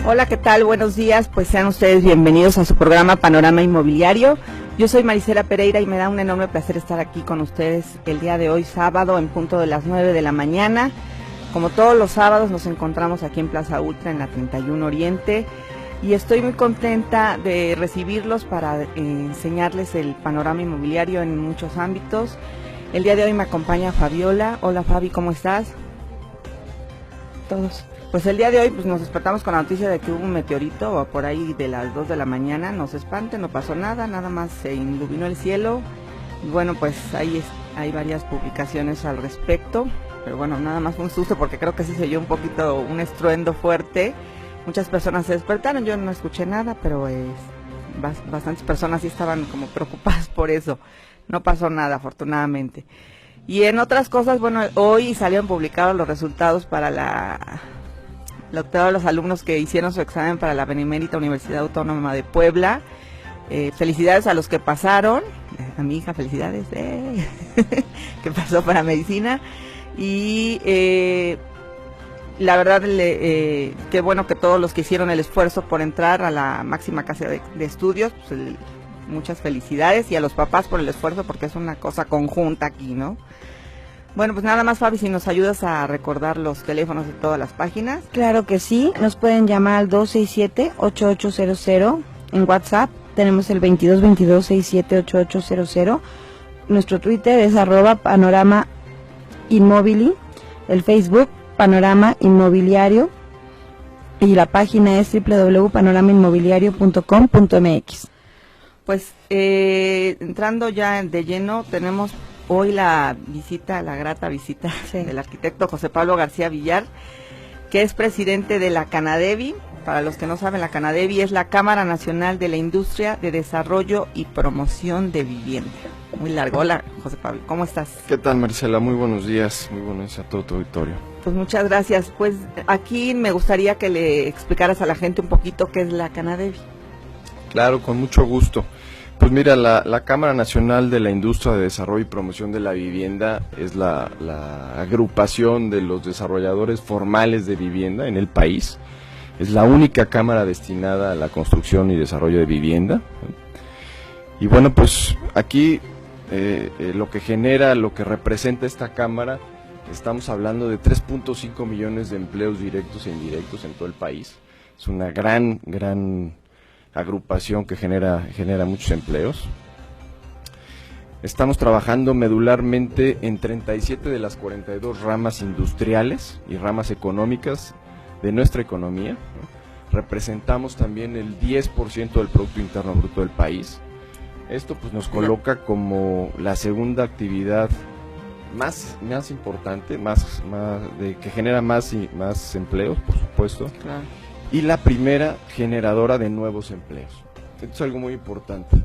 Hola, ¿qué tal? Buenos días, pues sean ustedes bienvenidos a su programa Panorama Inmobiliario. Yo soy Marisela Pereira y me da un enorme placer estar aquí con ustedes el día de hoy, sábado, en punto de las 9 de la mañana. Como todos los sábados nos encontramos aquí en Plaza Ultra, en la 31 Oriente, y estoy muy contenta de recibirlos para enseñarles el panorama inmobiliario en muchos ámbitos. El día de hoy me acompaña Fabiola. Hola Fabi, ¿cómo estás? Todos. Pues el día de hoy pues nos despertamos con la noticia de que hubo un meteorito por ahí de las 2 de la mañana. No se espanten, no pasó nada más se iluminó el cielo. Y bueno, pues ahí hay varias publicaciones al respecto, pero bueno, nada más fue un susto porque creo que sí se oyó un poquito, un estruendo fuerte. Muchas personas se despertaron, yo no escuché nada, pero bastantes personas sí estaban como preocupadas por eso. No pasó nada, afortunadamente. Y en otras cosas, bueno, hoy salieron publicados los resultados para todos los alumnos que hicieron su examen para la Benemérita Universidad Autónoma de Puebla. Felicidades a los que pasaron, a mi hija felicidades, que pasó para medicina. Y la verdad, qué bueno que todos los que hicieron el esfuerzo por entrar a la máxima casa de estudios, pues muchas felicidades, y a los papás por el esfuerzo, porque es una cosa conjunta aquí, ¿no? Bueno, pues nada más, Fabi, si nos ayudas a recordar los teléfonos de todas las páginas. Claro que sí, nos pueden llamar al 267-8800, en WhatsApp tenemos el 2222-678800, nuestro Twitter es @panorama inmobili, el Facebook Panorama Inmobiliario, y la página es www.panoramainmobiliario.com.mx. Pues entrando ya de lleno, tenemos hoy la grata visita del arquitecto José Pablo García Villar, que es presidente de la Canadevi. Para los que no saben, la Canadevi es la Cámara Nacional de la Industria de Desarrollo y Promoción de Vivienda. Muy largo. Hola, José Pablo, ¿cómo estás? ¿Qué tal, Marisela? Muy buenos días a todo tu auditorio. Pues muchas gracias. Pues aquí me gustaría que le explicaras a la gente un poquito qué es la Canadevi. Claro, con mucho gusto. Pues mira, la Cámara Nacional de la Industria de Desarrollo y Promoción de la Vivienda es la agrupación de los desarrolladores formales de vivienda en el país. Es la única cámara destinada a la construcción y desarrollo de vivienda. Y bueno, pues aquí lo que representa esta cámara, estamos hablando de 3.5 millones de empleos directos e indirectos en todo el país. Es una gran agrupación que genera muchos empleos. Estamos trabajando medularmente en 37 de las 42 ramas industriales y ramas económicas de nuestra economía, ¿no? Representamos también el 10% del Producto Interno Bruto del país. Esto pues nos coloca como la segunda actividad más importante, que genera más empleos, por supuesto. Claro. Y la primera generadora de nuevos empleos. Esto es algo muy importante.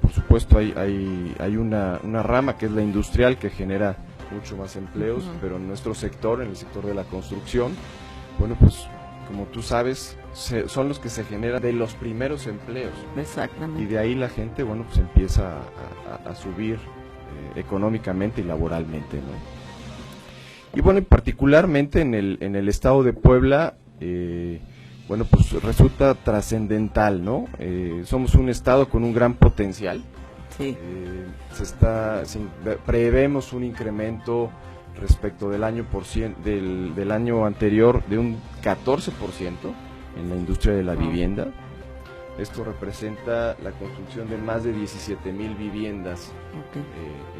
Por supuesto hay una rama que es la industrial, que genera mucho más empleos, pero en nuestro sector, en el sector de la construcción, bueno, pues como tú sabes, son los que se generan de los primeros empleos. Exactamente. Y de ahí la gente, bueno, pues empieza a subir económicamente y laboralmente, ¿no? Y bueno, particularmente en el estado de Puebla, bueno, pues resulta trascendental, ¿no? Somos un estado con un gran potencial. Sí. Prevemos un incremento respecto del año anterior de un 14% en la industria de la vivienda. Esto representa la construcción de más de 17,000 viviendas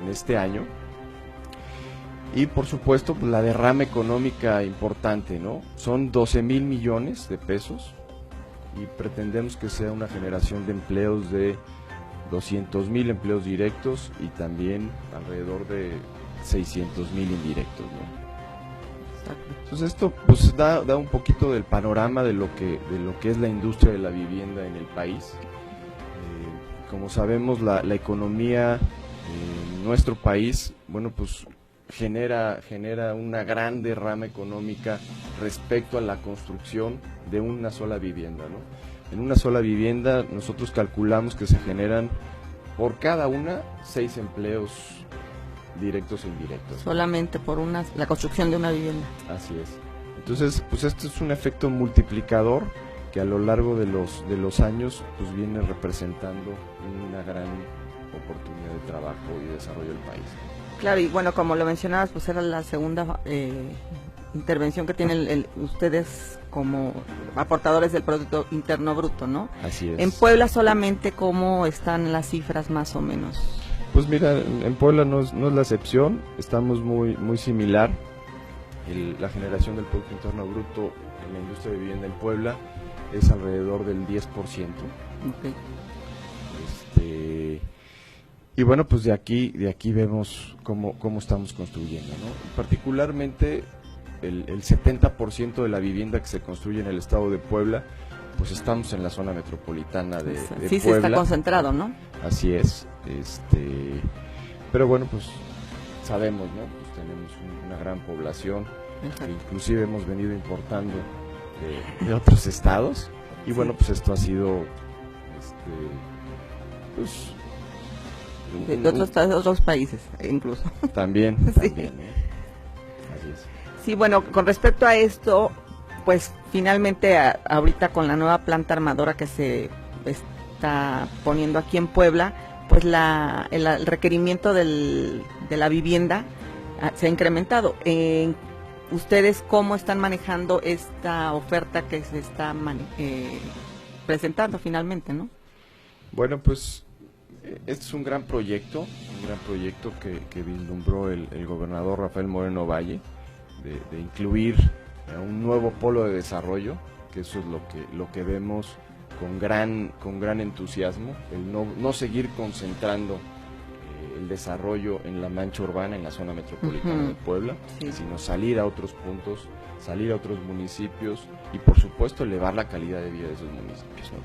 en este año. Y por supuesto, pues, la derrama económica importante, ¿no? Son 12,000 millones de pesos y pretendemos que sea una generación de empleos de 200,000 empleos directos y también alrededor de 600,000 indirectos, ¿no? Entonces esto pues da un poquito del panorama de lo que es la industria de la vivienda en el país. Como sabemos, la economía en nuestro país, bueno, pues genera una gran derrama económica respecto a la construcción de una sola vivienda, ¿no? En una sola vivienda nosotros calculamos que se generan por cada una 6 empleos directos e indirectos. Solamente por la construcción de una vivienda. Así es. Entonces, pues esto es un efecto multiplicador que a lo largo de los años pues viene representando una gran oportunidad de trabajo y desarrollo del país. Claro, y bueno, como lo mencionabas, pues era la segunda intervención que tienen ustedes como aportadores del Producto Interno Bruto, ¿no? Así es. En Puebla solamente, ¿cómo están las cifras más o menos? Pues mira, en Puebla no es la excepción, estamos muy similar. La generación del Producto Interno Bruto en la industria de vivienda en Puebla es alrededor del 10%. Okay. Y bueno, pues de aquí vemos cómo estamos construyendo, ¿no? Particularmente el 70% de la vivienda que se construye en el estado de Puebla, pues estamos en la zona metropolitana de Sí, Puebla. Sí, está concentrado, ¿no? Así es. Pero bueno, pues sabemos, ¿no? Pues tenemos una gran población, que inclusive hemos venido importando de otros estados, y bueno, pues esto ha sido pues de otros países incluso. También, Sí. también, ¿no? Así es. Sí, bueno, con respecto a esto, pues finalmente ahorita con la nueva planta armadora que se está poniendo aquí en Puebla, pues el requerimiento de la vivienda se ha incrementado. ¿Ustedes cómo están manejando esta oferta que se está presentando finalmente, no? Bueno, pues este es un gran proyecto que vislumbró el gobernador Rafael Moreno Valle, de incluir un nuevo polo de desarrollo, que eso es lo que vemos con gran entusiasmo, el no seguir concentrando el desarrollo en la mancha urbana, en la zona metropolitana de Puebla, sí, sino salir a otros puntos, salir a otros municipios y por supuesto elevar la calidad de vida de esos municipios, ¿no?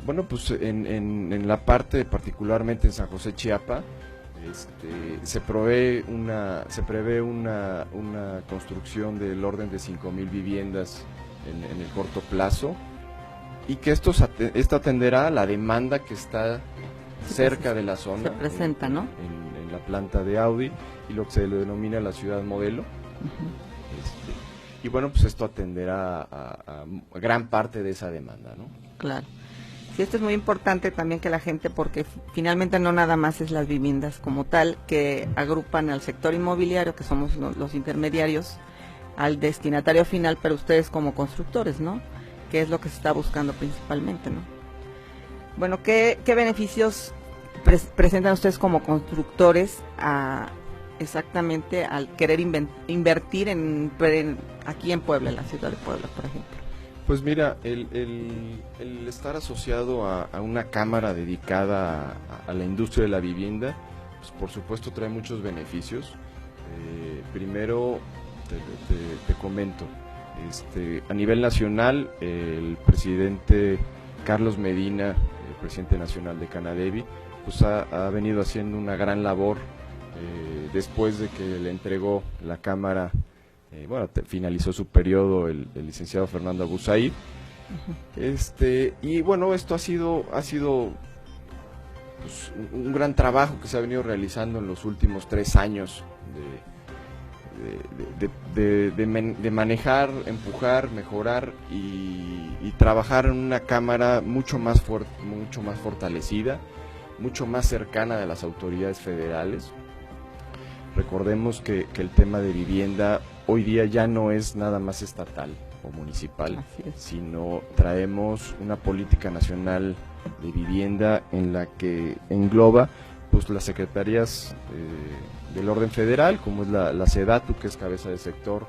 Bueno, pues en la parte, particularmente en San José Chiapa, se prevé una construcción del orden de 5,000 viviendas en el corto plazo, y que esto atenderá a la demanda que está cerca de la zona. Se presenta, ¿no? En la planta de Audi y lo que se le denomina la ciudad modelo. Y bueno, pues esto atenderá a gran parte de esa demanda, ¿no? Claro. Sí, esto es muy importante también que la gente, porque finalmente no nada más es las viviendas como tal, que agrupan al sector inmobiliario, que somos los intermediarios, al destinatario final, pero ustedes como constructores, ¿no? Que es lo que se está buscando principalmente, ¿no? Bueno, ¿qué beneficios presentan ustedes como constructores exactamente al querer invertir aquí en Puebla, en la ciudad de Puebla, por ejemplo? Pues mira, el estar asociado a una cámara dedicada a la industria de la vivienda, pues por supuesto trae muchos beneficios. Primero te comento, a nivel nacional, el presidente Carlos Medina, el presidente nacional de Canadevi, pues ha venido haciendo una gran labor después de que le entregó la cámara. Finalizó su periodo el licenciado Fernando Abuzaid. Y bueno, esto ha sido pues, un gran trabajo que se ha venido realizando en los últimos 3 años de manejar, empujar, mejorar y trabajar en una cámara mucho más fortalecida, mucho más cercana de las autoridades federales. Recordemos que el tema de vivienda hoy día ya no es nada más estatal o municipal, sino traemos una política nacional de vivienda en la que engloba pues las secretarías del orden federal, como es la SEDATU, que es cabeza de sector,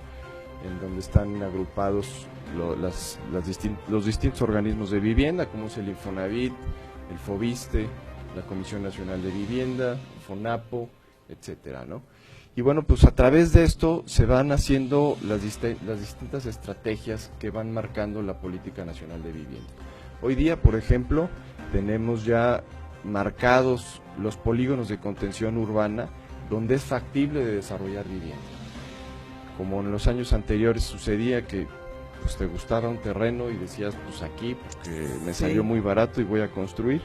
en donde están agrupados los distintos organismos de vivienda, como es el Infonavit, el FOBISTE, la Comisión Nacional de Vivienda, FONAPO, etcétera, ¿no? Y bueno, pues a través de esto se van haciendo las distintas estrategias que van marcando la política nacional de vivienda. Hoy día, por ejemplo, tenemos ya marcados los polígonos de contención urbana donde es factible de desarrollar vivienda. Como en los años anteriores sucedía que pues te gustaba un terreno y decías, pues aquí, porque me salió muy barato y voy a construir.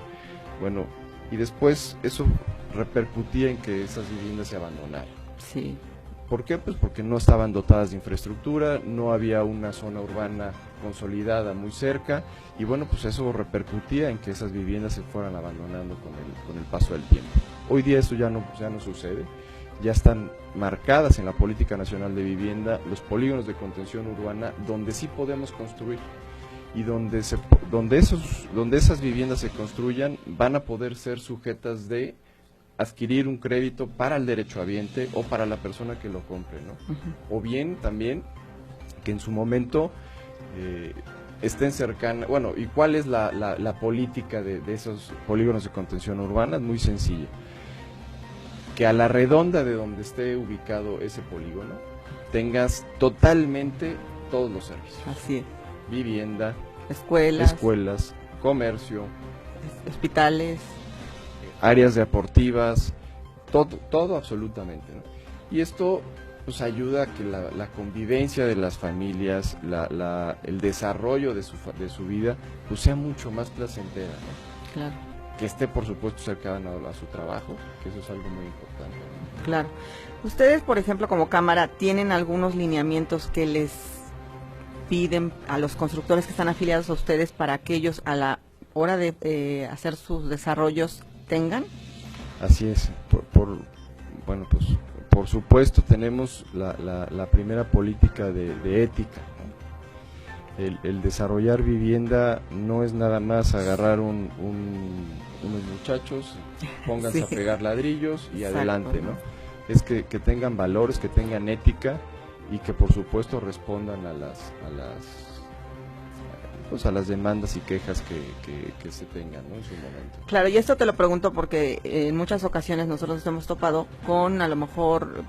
Bueno, y después eso repercutía en que esas viviendas se abandonaran. Sí. ¿Por qué? Pues porque no estaban dotadas de infraestructura, no había una zona urbana consolidada muy cerca, y bueno, pues eso repercutía en que esas viviendas se fueran abandonando con el paso del tiempo. Hoy día eso ya no sucede, ya están marcadas en la Política Nacional de Vivienda los polígonos de contención urbana donde sí podemos construir, y donde esas viviendas se construyan van a poder ser sujetas de adquirir un crédito para el derechohabiente o para la persona que lo compre, ¿no? O bien también que en su momento estén cercanas. Bueno, ¿y cuál es la política de esos polígonos de contención urbana? Es muy sencilla. Que a la redonda de donde esté ubicado ese polígono tengas totalmente todos los servicios. Así es. Vivienda, escuelas, comercio, hospitales, áreas deportivas, todo absolutamente, ¿no? Y esto pues ayuda a que la convivencia de las familias, el desarrollo de su vida pues sea mucho más placentera, ¿no? Claro. Que esté por supuesto cercana a su trabajo, que eso es algo muy importante, ¿no? Claro. Ustedes, por ejemplo, como Cámara, ¿tienen algunos lineamientos que les piden a los constructores que están afiliados a ustedes para que ellos a la hora de hacer sus desarrollos tengan? Así es. Bueno, pues por supuesto tenemos la primera política de ética, ¿no? El desarrollar vivienda no es nada más agarrar unos muchachos, pónganse Sí. a pegar ladrillos y Exacto, adelante, ¿no? Es que tengan valores, que tengan ética, y que por supuesto respondan a las demandas y quejas que se tengan, ¿no? En su momento. Claro, y esto te lo pregunto porque en muchas ocasiones nosotros nos hemos topado con a lo mejor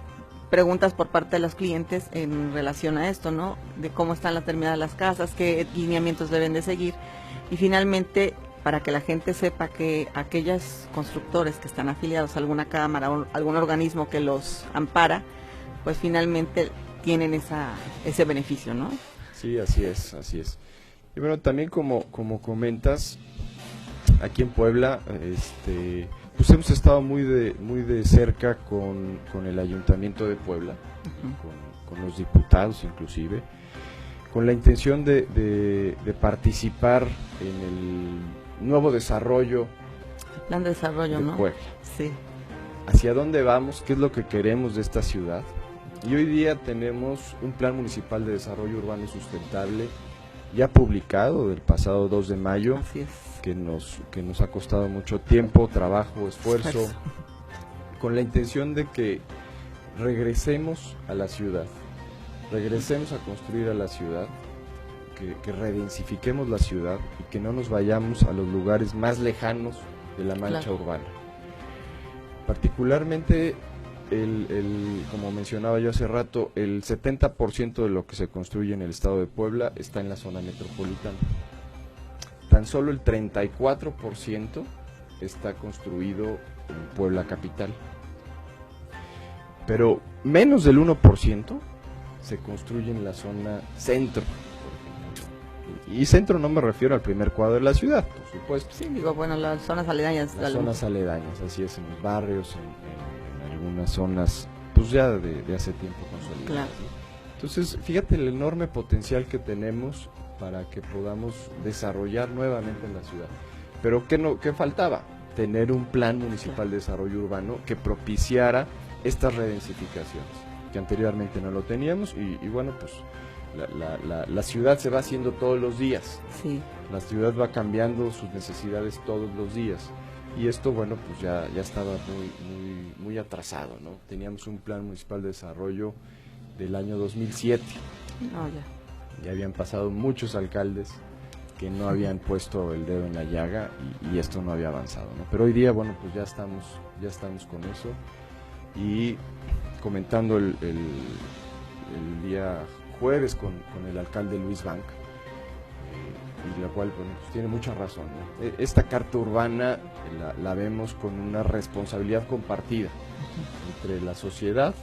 preguntas por parte de los clientes en relación a esto, ¿no? De cómo están terminadas las casas, qué lineamientos deben de seguir, y finalmente para que la gente sepa que aquellos constructores que están afiliados a alguna cámara o algún organismo que los ampara, pues finalmente tienen ese beneficio, ¿no? Sí, así es. Y bueno, también como comentas, aquí en Puebla, pues hemos estado muy de cerca con el Ayuntamiento de Puebla, con los diputados inclusive, con la intención de participar en el nuevo desarrollo. El plan de desarrollo, ¿no? Puebla. Sí. ¿Hacia dónde vamos? ¿Qué es lo que queremos de esta ciudad? Y hoy día tenemos un plan municipal de desarrollo urbano y sustentable ya publicado del pasado 2 de mayo, Así es. que nos ha costado mucho tiempo, trabajo, esfuerzo, con la intención de que regresemos a la ciudad, regresemos a construir a la ciudad, que redensifiquemos la ciudad y que no nos vayamos a los lugares más lejanos de la mancha urbana. Particularmente, como mencionaba yo hace rato, el 70% de lo que se construye en el estado de Puebla está en la zona metropolitana. Tan solo el 34% está construido en Puebla capital. Pero menos del 1% se construye en la zona centro, por ejemplo. Y centro no me refiero al primer cuadro de la ciudad, por supuesto. Sí, digo, bueno, las zonas aledañas. Las zonas aledañas, así es, en los barrios, en algunas zonas, pues ya de hace tiempo consolidadas. Claro. ¿No? Entonces, fíjate el enorme potencial que tenemos para que podamos desarrollar nuevamente en la ciudad. Pero ¿qué faltaba? Tener un plan municipal de desarrollo urbano que propiciara estas redensificaciones, que anteriormente no lo teníamos, y bueno, pues la ciudad se va haciendo todos los días. Sí. La ciudad va cambiando sus necesidades todos los días. Y esto, bueno, pues ya estaba muy atrasado, ¿no? Teníamos un plan municipal de desarrollo del año 2007. No, ya. Ya habían pasado muchos alcaldes que no habían puesto el dedo en la llaga y esto no había avanzado, ¿no? Pero hoy día, bueno, pues ya estamos con eso. Y comentando el día jueves con el alcalde Luis Bank, y la cual, bueno, pues tiene mucha razón, ¿no? Esta carta urbana la vemos con una responsabilidad compartida entre la sociedad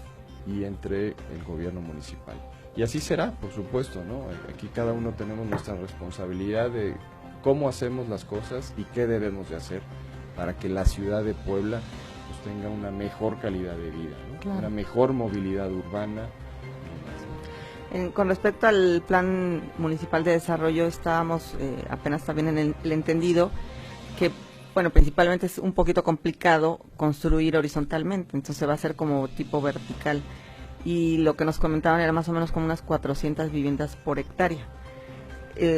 y entre el gobierno municipal. Y así será, por supuesto, ¿no? Aquí cada uno tenemos nuestra responsabilidad de cómo hacemos las cosas y qué debemos de hacer para que la ciudad de Puebla pues tenga una mejor calidad de vida, ¿no? Claro. Una mejor movilidad urbana. Con respecto al Plan Municipal de Desarrollo, estábamos apenas también en el entendido que, bueno, principalmente es un poquito complicado construir horizontalmente, entonces va a ser como tipo vertical. Y lo que nos comentaban era más o menos como unas 400 viviendas por hectárea.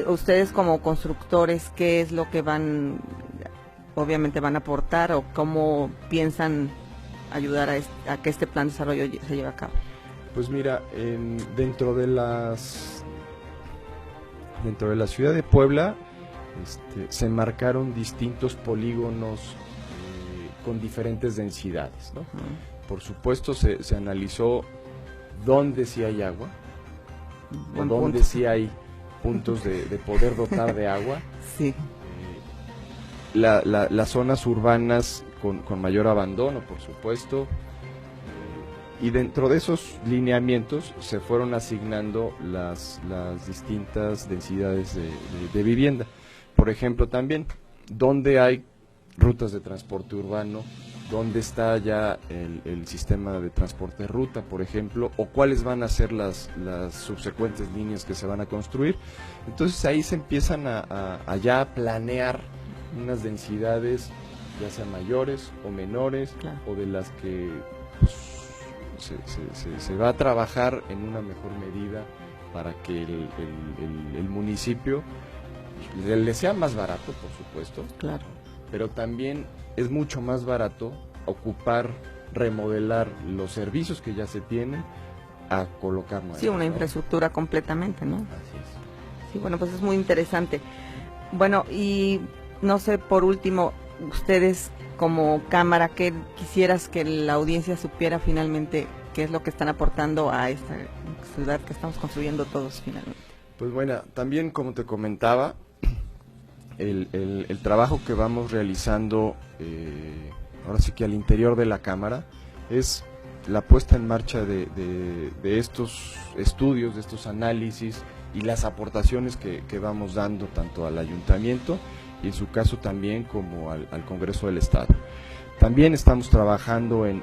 Ustedes como constructores, ¿qué es lo que obviamente van a aportar o cómo piensan ayudar a que este plan de desarrollo se lleve a cabo? Pues mira, dentro de la ciudad de Puebla se marcaron distintos polígonos con diferentes densidades, ¿no? Por supuesto se analizó dónde sí hay agua, o dónde sí hay puntos de poder dotar de agua. Sí. Las zonas urbanas con mayor abandono, por supuesto. Y dentro de esos lineamientos se fueron asignando las distintas densidades de vivienda. Por ejemplo, también, ¿dónde hay rutas de transporte urbano? ¿Dónde está ya el sistema de transporte ruta, por ejemplo? ¿O cuáles van a ser las subsecuentes líneas que se van a construir? Entonces ahí se empiezan a ya planear unas densidades, ya sean mayores o menores, claro, o de las que pues, se va a trabajar en una mejor medida para que el municipio le sea más barato, por supuesto, claro, pero también es mucho más barato ocupar, remodelar los servicios que ya se tienen a colocar nuevos. sí, una ¿no? infraestructura completamente, ¿no? Así es. Sí, bueno, pues es muy interesante. Bueno, y no sé, por último, ustedes como cámara, ¿qué quisieras que la audiencia supiera finalmente qué es lo que están aportando a esta ciudad que estamos construyendo todos finalmente? Pues bueno, también como te comentaba, el trabajo que vamos realizando ahora sí que al interior de la Cámara es la puesta en marcha de estos estudios, de estos análisis y las aportaciones que vamos dando tanto al Ayuntamiento y en su caso también como al Congreso del Estado. También estamos trabajando en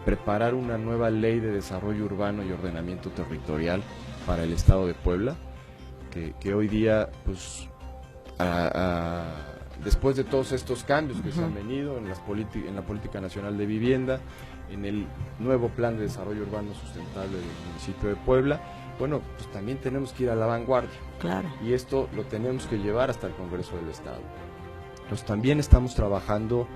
preparar una nueva ley de desarrollo urbano y ordenamiento territorial para el Estado de Puebla, que hoy día, pues, después de todos estos cambios que se han venido en la Política Nacional de Vivienda, en el nuevo Plan de Desarrollo Urbano Sustentable del municipio de Puebla, bueno, pues también tenemos que ir a la vanguardia. Claro. Y esto lo tenemos que llevar hasta el Congreso del Estado. Entonces también estamos trabajando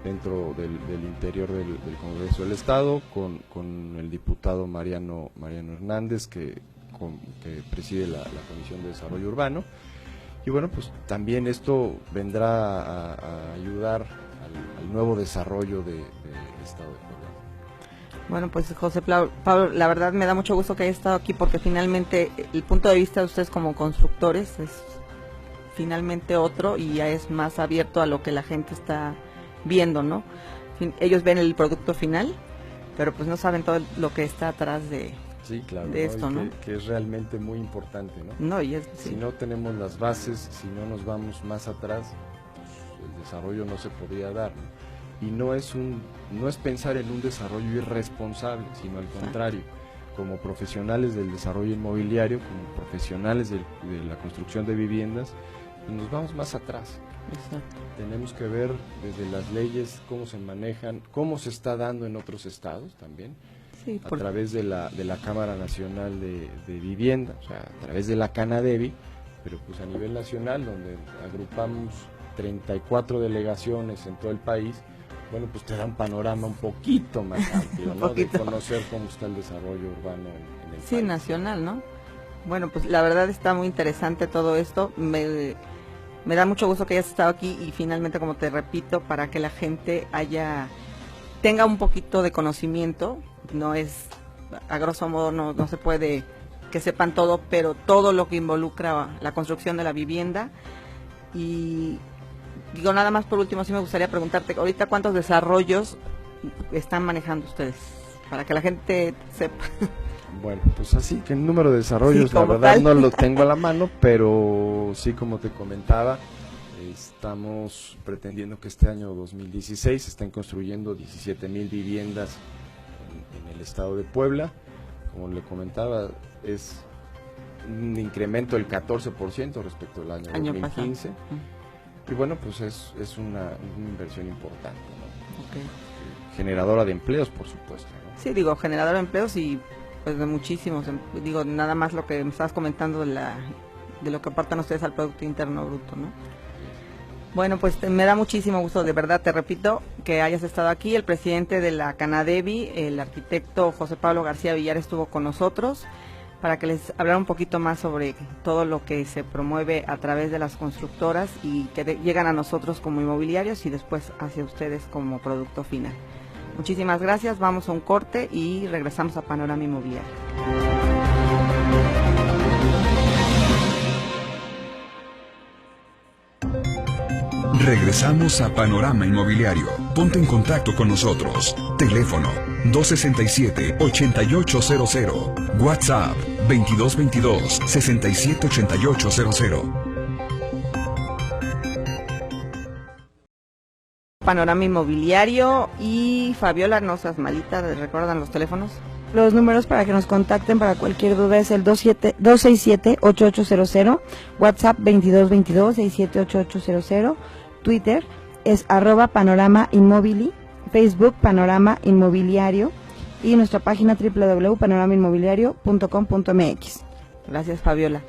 dentro del interior del Congreso del Estado con el diputado Mariano Hernández que preside la Comisión de Desarrollo Urbano. Y bueno, pues también esto vendrá a ayudar al nuevo desarrollo del Estado de Puebla. Bueno, pues José Pablo, la verdad me da mucho gusto que haya estado aquí porque finalmente el punto de vista de ustedes como constructores es finalmente otro y ya es más abierto a lo que la gente está viendo, ¿no? Ellos ven el producto final, pero pues no saben todo lo que está atrás de esto, ¿no? Que es realmente muy importante, ¿no? No, sí. Si no tenemos las bases, si no nos vamos más atrás, pues el desarrollo no se podría dar, ¿no? Y no es pensar en un desarrollo irresponsable, sino al contrario, como profesionales del desarrollo inmobiliario, como profesionales de la construcción de viviendas, pues nos vamos más atrás. Exacto. Tenemos que ver desde las leyes cómo se manejan, cómo se está dando en otros estados también, Sí, a través de la Cámara Nacional de Vivienda, o sea, a través de la Canadevi, pero pues a nivel nacional, donde agrupamos 34 delegaciones en todo el país, bueno, pues te da un panorama un poquito más amplio, ¿no? De conocer cómo está el desarrollo urbano en el país. Sí, nacional, ¿no? Bueno, pues la verdad está muy interesante todo esto. Me da mucho gusto que hayas estado aquí y finalmente, como te repito, para que la gente tenga un poquito de conocimiento. No es, a grosso modo, no se puede que sepan todo, pero todo lo que involucra la construcción de la vivienda. Y digo, nada más por último, sí me gustaría preguntarte, ahorita cuántos desarrollos están manejando ustedes, para que la gente sepa. Bueno, pues así que el número de desarrollos, Sí, la como verdad tal. no lo tengo a la mano, pero sí, como te comentaba, Estamos pretendiendo que este año 2016 se estén construyendo 17,000 viviendas en el estado de Puebla. Como le comentaba, es un incremento del 14% respecto al año 2015. Y bueno, pues es una inversión importante, ¿no? Okay. Generadora de empleos, por supuesto, ¿no? Sí, digo, generadora de empleos y pues de muchísimos. Digo, nada más lo que me estabas comentando de lo que aportan ustedes al Producto Interno Bruto, ¿no? Bueno, pues me da muchísimo gusto, de verdad, te repito, que hayas estado aquí. El presidente de la Canadevi, el arquitecto José Pablo García Villar, estuvo con nosotros para que les hablara un poquito más sobre todo lo que se promueve a través de las constructoras y que llegan a nosotros como inmobiliarios y después hacia ustedes como producto final. Muchísimas gracias, vamos a un corte y regresamos a Panorama Inmobiliario. Regresamos a Panorama Inmobiliario. Ponte en contacto con nosotros. Teléfono 267-8800. WhatsApp 2222-678800. Panorama Inmobiliario y Fabiola, no seas malita, ¿recuerdan los teléfonos? Los números para que nos contacten para cualquier duda es el 267-8800, WhatsApp 2222-678800, Twitter es @Panorama Inmobili, Facebook Panorama Inmobiliario y nuestra página www.panoramainmobiliario.com.mx. Gracias, Fabiola.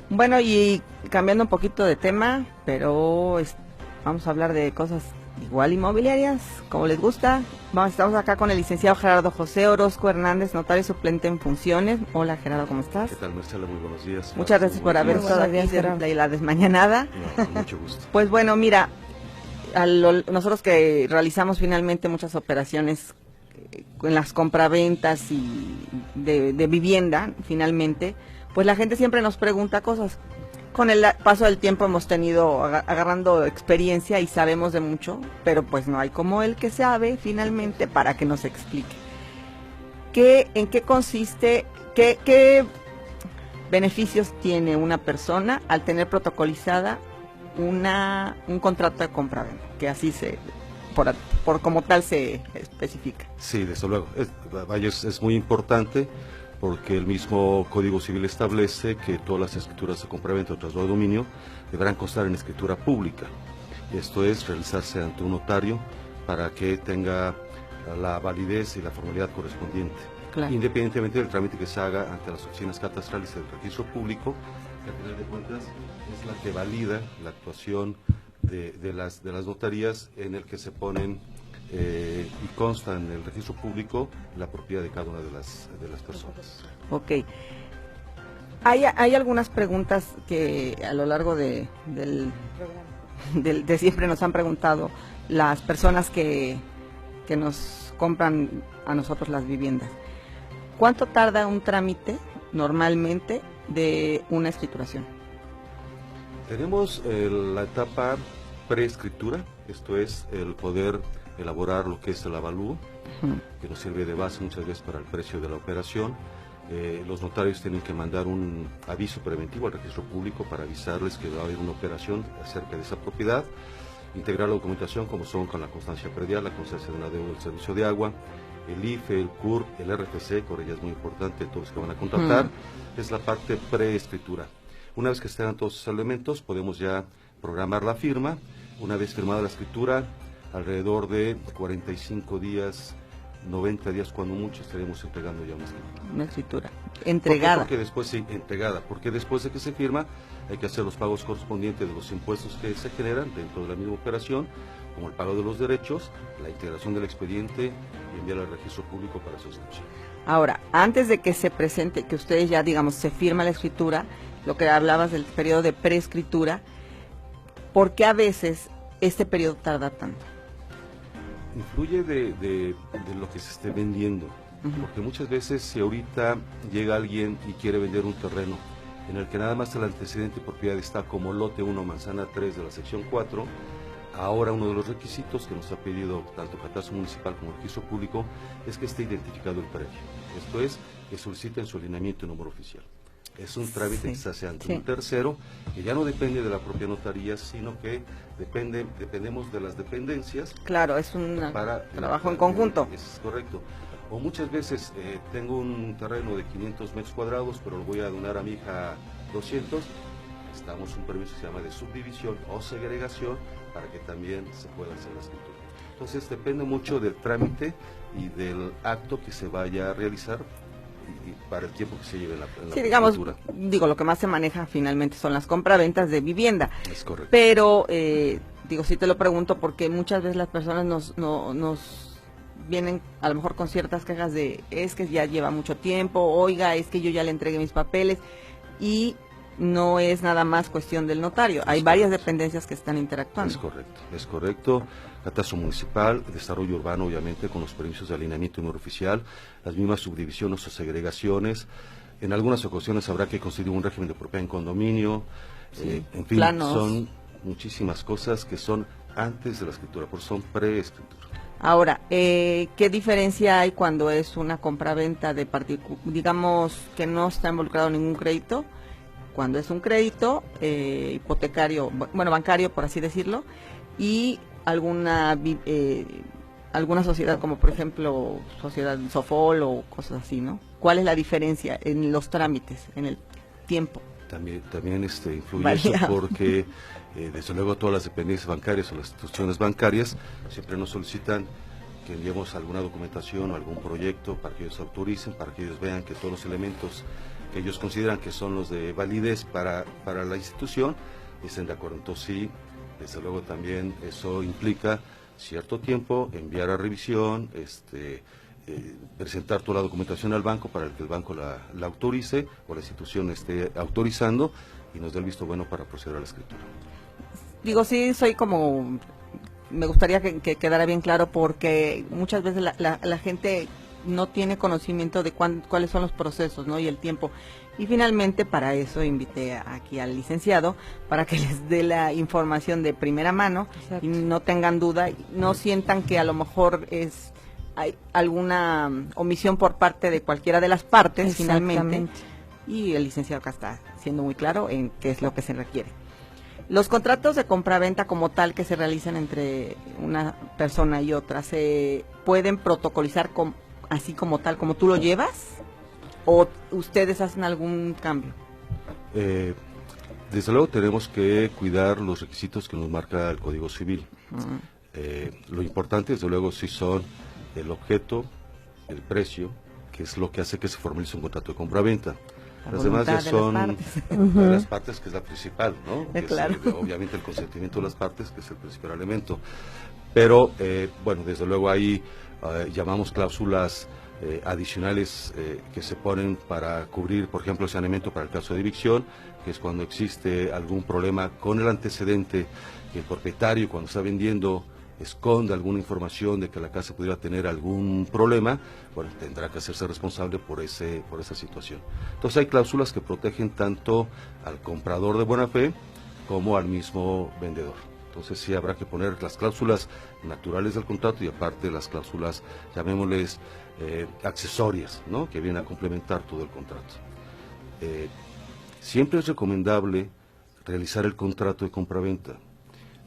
Bueno, y cambiando un poquito de tema, pero vamos a hablar de cosas igual inmobiliarias, como les gusta. Estamos acá con el licenciado Gerardo José Orozco Hernández, notario suplente en funciones. Hola, Gerardo, ¿cómo estás? ¿Qué tal, Marcela? Muy buenos días. Muchas gracias por haber estado aquí de la desmañanada. No, con mucho gusto. Pues bueno, mira, nosotros que realizamos finalmente muchas operaciones en las compraventas y de vivienda, finalmente, pues la gente siempre nos pregunta cosas. Con el paso del tiempo hemos tenido agarrando experiencia y sabemos de mucho, pero pues no hay como el que sabe finalmente para que nos explique. ¿En qué consiste, qué beneficios tiene una persona al tener protocolizada un contrato de compraventa? Que así por como tal se especifica. Sí, desde luego. Es muy importante, porque el mismo Código Civil establece que todas las escrituras de compraventa o traslado de dominio deberán constar en escritura pública. Esto es realizarse ante un notario para que tenga la validez y la formalidad correspondiente. Claro. Independientemente del trámite que se haga ante las oficinas catastrales del registro público, que al final de cuentas es la que valida la actuación de las notarías, en el que se ponen y consta en el registro público la propiedad de cada una de las personas. Ok. Hay algunas preguntas que a lo largo de siempre nos han preguntado las personas que nos compran a nosotros las viviendas. ¿Cuánto tarda un trámite normalmente de una escrituración? Tenemos la etapa preescritura, esto es el poder elaborar lo que es el avalúo, que nos sirve de base muchas veces para el precio de la operación. Los notarios tienen que mandar un aviso preventivo al registro público para avisarles que va a haber una operación acerca de esa propiedad, integrar la documentación como son con la constancia predial, la constancia de una deuda del servicio de agua, el IFE, el CUR, el RFC, que ahora ya es muy importante, todos los que van a contratar, es la parte preescritura. Una vez que estén todos esos elementos, podemos ya programar la firma. Una vez firmada la escritura, alrededor de 45 días, 90 días cuando mucho, estaremos entregando ya una escritura. Una escritura entregada. Porque después, sí, entregada, porque después de que se firma hay que hacer los pagos correspondientes de los impuestos que se generan dentro de la misma operación, como el pago de los derechos, la integración del expediente y enviar al registro público para su inscripción. Ahora, antes de que se presente, que ustedes ya, digamos, se firma la escritura, lo que hablabas del periodo de preescritura, ¿por qué a veces este periodo tarda tanto? Influye de lo que se esté vendiendo, porque muchas veces si ahorita llega alguien y quiere vender un terreno en el que nada más el antecedente de propiedad está como lote 1, manzana 3 de la sección 4, ahora uno de los requisitos que nos ha pedido tanto Catastro Municipal como el Registro Público es que esté identificado el predio. Esto es, que soliciten su alineamiento y número oficial. Es un trámite Sí, que se hace ante sí. un tercero, que ya no depende de la propia notaría, sino que dependemos de las dependencias Claro, es un para trabajo en conjunto. Es correcto. O muchas veces tengo un terreno de 500 metros cuadrados, pero lo voy a donar a mi hija 200. Necesitamos un permiso que se llama de subdivisión o segregación para que también se pueda hacer la escritura. Entonces depende mucho del trámite y del acto que se vaya a realizar y para el tiempo que se lleve en la Sí, digamos, escritura. digo, lo que más se maneja finalmente son las compraventas de vivienda. Es correcto. Pero, digo, sí te lo pregunto porque muchas veces las personas nos vienen a lo mejor con ciertas quejas de, es que ya lleva mucho tiempo, oiga, es que yo ya le entregué mis papeles, y no es nada más cuestión del notario. Hay varias dependencias que están interactuando. Es correcto. Catastro municipal, desarrollo urbano, obviamente, con los permisos de alineamiento y número oficial, las mismas subdivisiones o segregaciones. En algunas ocasiones habrá que constituir un régimen de propiedad en condominio. Sí, En fin, planos. son muchísimas cosas que son antes de la escritura, por son preescritura. Ahora, ¿qué diferencia hay cuando es una compraventa de digamos que no está involucrado ningún crédito? Cuando es un crédito hipotecario, bueno, bancario, por así decirlo, y alguna sociedad, como por ejemplo sociedad Sofol o cosas así, ¿no? ¿Cuál es la diferencia en los trámites, en el tiempo? También influye Varía. eso porque, desde luego, todas las dependencias bancarias o las instituciones bancarias siempre nos solicitan que enviemos alguna documentación o algún proyecto para que ellos autoricen, para que ellos vean que todos los elementos que ellos consideran que son los de validez para la institución estén de acuerdo. Entonces sí, desde luego también eso implica cierto tiempo, enviar a revisión, presentar toda la documentación al banco para que el banco la autorice o la institución esté autorizando y nos dé el visto bueno para proceder a la escritura. Digo, sí, me gustaría que quedara bien claro porque muchas veces la gente no tiene conocimiento de cuáles son los procesos, ¿no? Y el tiempo. Y finalmente para eso invité aquí al licenciado para que les dé la información de primera mano. Exacto. Y no tengan duda, no sientan que a lo mejor hay alguna omisión por parte de cualquiera de las partes finalmente. Exactamente. Y el licenciado acá está siendo muy claro en qué es lo que se requiere. Los contratos de compraventa como tal que se realizan entre una persona y otra, ¿se pueden protocolizar así como tal, como tú lo llevas? ¿O ustedes hacen algún cambio? Desde luego tenemos que cuidar los requisitos que nos marca el Código Civil. Lo importante, desde luego, sí son el objeto, el precio, que es lo que hace que se formalice un contrato de compraventa. Las demás ya son de las partes, que es la principal, ¿no? Que Claro. es, obviamente, el consentimiento de las partes, que es el principal elemento. Pero, bueno, desde luego ahí llamamos cláusulas adicionales que se ponen para cubrir, por ejemplo, el saneamiento para el caso de evicción, que es cuando existe algún problema con el antecedente, que el propietario, cuando está vendiendo, esconde alguna información de que la casa pudiera tener algún problema, bueno, tendrá que hacerse responsable por esa situación. Entonces hay cláusulas que protegen tanto al comprador de buena fe como al mismo vendedor. Entonces sí habrá que poner las cláusulas naturales del contrato y aparte las cláusulas, llamémosles accesorias, ¿no? Que vienen a complementar todo el contrato. Siempre es recomendable realizar el contrato de compraventa.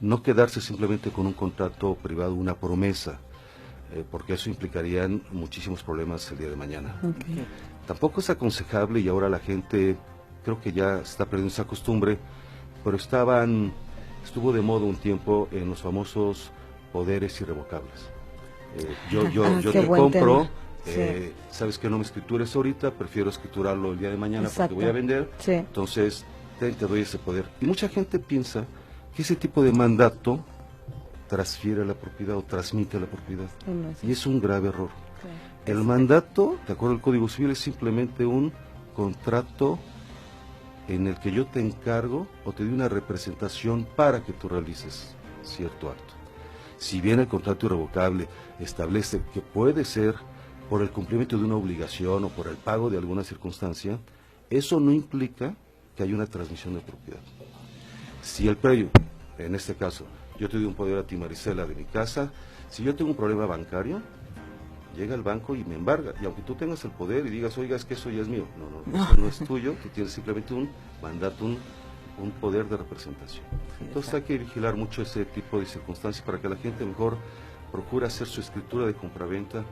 No quedarse simplemente con un contrato privado, una promesa, porque eso implicaría muchísimos problemas el día de mañana. Okay. Tampoco es aconsejable, y ahora la gente creo que ya está perdiendo esa costumbre, pero estuvo de moda un tiempo en los famosos poderes irrevocables. Yo te compro, sabes que no me escritures ahorita, prefiero escriturarlo el día de mañana. Exacto. Porque voy a vender, Sí. entonces te doy ese poder. Y mucha gente piensa que ese tipo de mandato transfiere la propiedad o transmite la propiedad. Y es un grave error. El mandato, de acuerdo al Código Civil, es simplemente un contrato en el que yo te encargo o te doy una representación para que tú realices cierto acto. Si bien el contrato irrevocable establece que puede ser por el cumplimiento de una obligación o por el pago de alguna circunstancia, eso no implica que haya una transmisión de propiedad. Si el predio, en este caso, yo te doy un poder a ti, Marisela, de mi casa, si yo tengo un problema bancario, llega al banco y me embarga, y aunque tú tengas el poder y digas, oiga, es que eso ya es mío, no, eso no es tuyo, tú tienes simplemente un mandato, un poder de representación. Entonces hay que vigilar mucho ese tipo de circunstancias para que la gente mejor procure hacer su escritura de compraventa,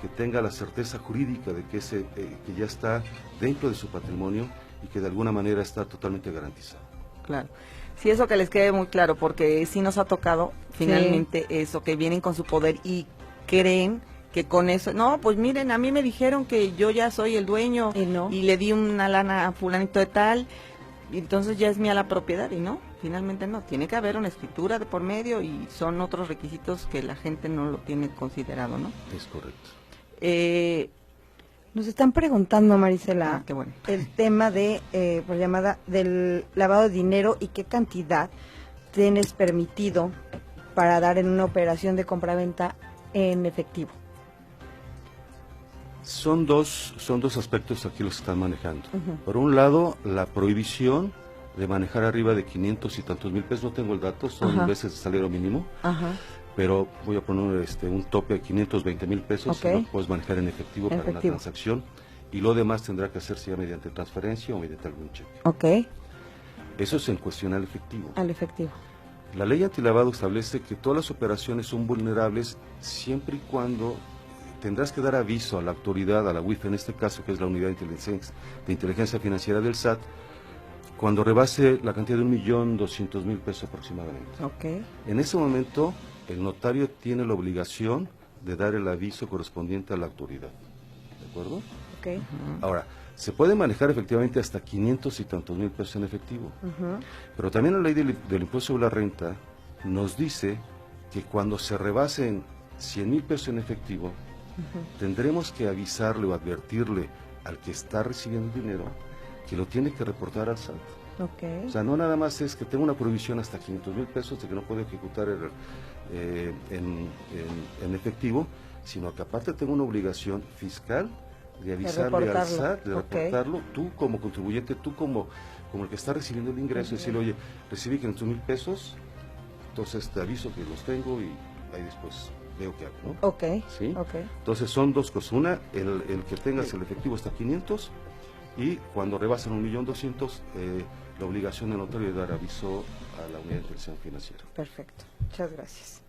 que tenga la certeza jurídica de que que ya está dentro de su patrimonio y que de alguna manera está totalmente garantizado. Claro. Sí, eso que les quede muy claro, porque sí nos ha tocado finalmente eso, que vienen con su poder y creen que con eso, no, pues miren, a mí me dijeron que yo ya soy el dueño y le di una lana a fulanito de tal, y entonces ya es mía la propiedad, y no, finalmente no, tiene que haber una escritura de por medio y son otros requisitos que la gente no lo tiene considerado, ¿no? Es correcto. Nos están preguntando, Marisela, qué bueno. el tema de, por llamada, del lavado de dinero y qué cantidad tienes permitido para dar en una operación de compraventa en efectivo. Son dos aspectos aquí los que están manejando. Por un lado, la prohibición de manejar arriba de 500 y tantos mil pesos, no tengo el dato, son veces de salario mínimo, pero voy a poner un tope de 520 mil pesos, lo puedes manejar en efectivo para la transacción, y lo demás tendrá que hacerse ya mediante transferencia o mediante algún cheque. Eso es en cuestión al efectivo. Al efectivo. La ley antilavado establece que todas las operaciones son vulnerables siempre y cuando tendrás que dar aviso a la autoridad, a la UIF en este caso, que es la Unidad de Inteligencia Financiera del SAT, cuando rebase la cantidad de 1.200.000 pesos aproximadamente. En ese momento, el notario tiene la obligación de dar el aviso correspondiente a la autoridad. ¿De acuerdo? Ahora, se puede manejar efectivamente hasta 500 y tantos mil pesos en efectivo, pero también la ley del impuesto sobre la renta nos dice que cuando se rebasen 100,000 pesos en efectivo, tendremos que avisarle o advertirle al que está recibiendo el dinero que lo tiene que reportar al SAT. O sea, no nada más es que tenga una prohibición hasta 500,000 pesos de que no puede ejecutar en efectivo, sino que aparte tengo una obligación fiscal de avisarle al SAT, de reportarlo, tú como contribuyente, tú como el que está recibiendo el ingreso, decirle, oye, recibí 500,000 pesos, entonces te aviso que los tengo y ahí después veo qué hago, ¿no? ¿Sí? Entonces son dos cosas, una, el que tengas el efectivo hasta 500, y cuando rebasan 1.200.000, la obligación del notario de dar aviso a la Unidad de Inteligencia Financiera. Perfecto, muchas gracias.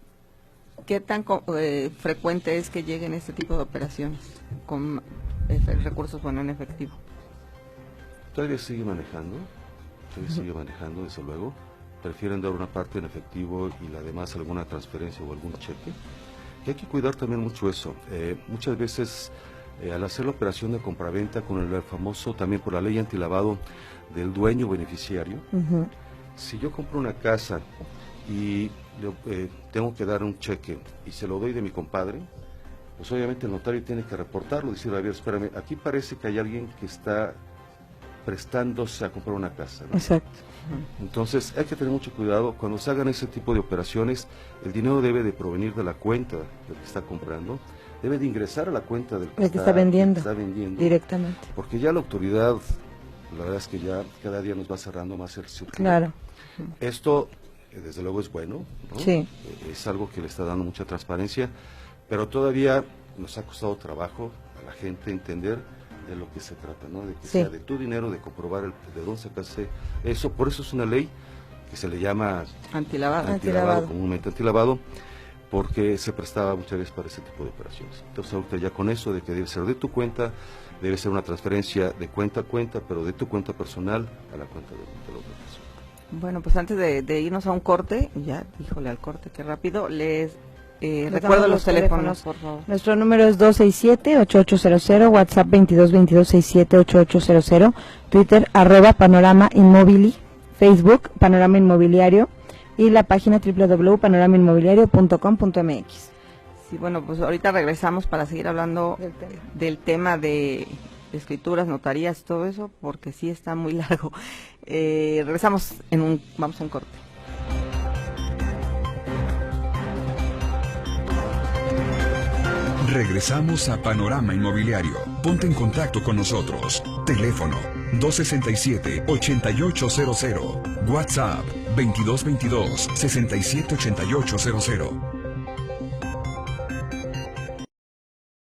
¿Qué tan frecuente es que lleguen este tipo de operaciones con recursos en efectivo? Todavía sigue manejando, desde luego. Prefieren dar una parte en efectivo y la demás alguna transferencia o algún cheque. Y hay que cuidar también mucho eso. Muchas veces al hacer la operación de compraventa con el famoso, también por la ley antilavado, del dueño beneficiario, si yo compro una casa y tengo que dar un cheque y se lo doy de mi compadre, pues obviamente el notario tiene que reportarlo, decir, a ver, espérame, aquí parece que hay alguien que está prestándose a comprar una casa, ¿no? Exacto. Entonces hay que tener mucho cuidado cuando se hagan ese tipo de operaciones. El dinero debe de provenir de la cuenta del que está comprando, debe de ingresar a la cuenta del que está vendiendo directamente, porque ya la autoridad, la verdad es que ya cada día nos va cerrando más el círculo. Claro. Esto desde luego es bueno, ¿no? Sí. Es algo que le está dando mucha transparencia, pero todavía nos ha costado trabajo a la gente entender de lo que se trata, ¿no? De que sea de tu dinero, de comprobar de dónde sacaste eso. Por eso es una ley que se le llama antilavado, comúnmente antilavado, porque se prestaba muchas veces para ese tipo de operaciones. Entonces ahorita ya con eso de que debe ser de tu cuenta, debe ser una transferencia de cuenta a cuenta, pero de tu cuenta personal a la cuenta de la otra persona. Bueno, pues antes de irnos a un corte, ya, híjole, al corte, qué rápido, les recuerdo los teléfonos, por favor. Nuestro número es 267-8800, WhatsApp 2222678800, Twitter @Panorama Inmobili, Facebook Panorama Inmobiliario y la página www.panoramainmobiliario.com.mx. Sí, bueno, pues ahorita regresamos para seguir hablando del tema de escrituras, notarías, todo eso, porque sí está muy largo. Regresamos vamos a un corte. Regresamos a Panorama Inmobiliario. Ponte en contacto con nosotros. Teléfono 267-8800. WhatsApp 2222-678800.